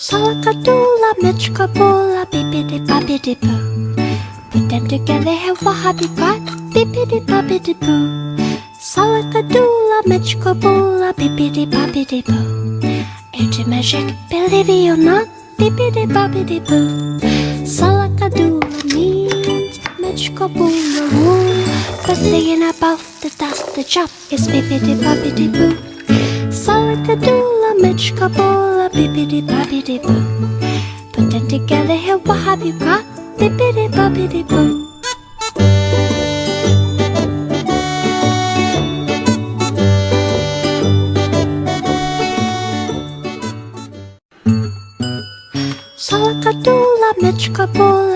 Salakadoola, mitchkaboola, bippity boppity boo. Put them together, and what have you got? Bippity boppity boo. Salakadoola, mitchkaboola, bippity boppity boo. It's magic, believe it or not, bippity boppity boo. Salakadoola means mitchkaboola rule. But thinking about the job is bippity boppity boo. Salakadoola, mitchkaboola, bippity boppity boo. Put them together, and what have you got? Bippity boppity boo. Salakadoola, mitchkaboola,